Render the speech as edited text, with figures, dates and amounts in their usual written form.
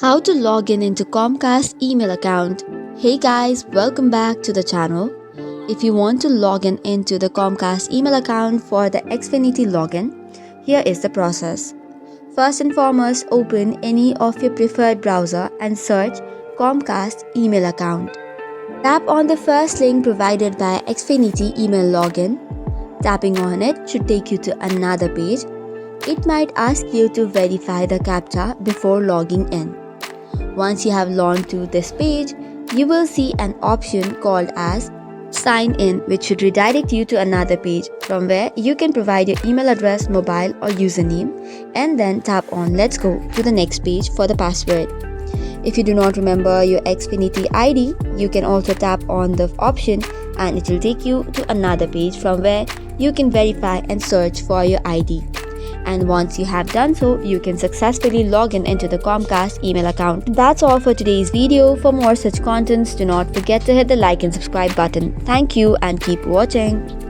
How to log in into Comcast email account. Hey guys, welcome back to the channel. If you want to log in into the Comcast email account for the Xfinity login, here is the process. First and foremost, open any of your preferred browser and search Comcast email account. Tap on the first link provided by Xfinity email login. Tapping on it should take you to another page. It might ask you to verify the CAPTCHA before logging in. Once you have logged to this page, you will see an option called as Sign In, which should redirect you to another page from where you can provide your email address, mobile or username, and then tap on Let's Go to the next page for the password. If you do not remember your Xfinity ID, you can also tap on the option and it will take you to another page from where you can verify and search for your ID. And once you have done so, you can successfully log in into the Comcast email account. That's all for today's video. For more such contents, do not forget to hit the like and subscribe button. Thank you and keep watching.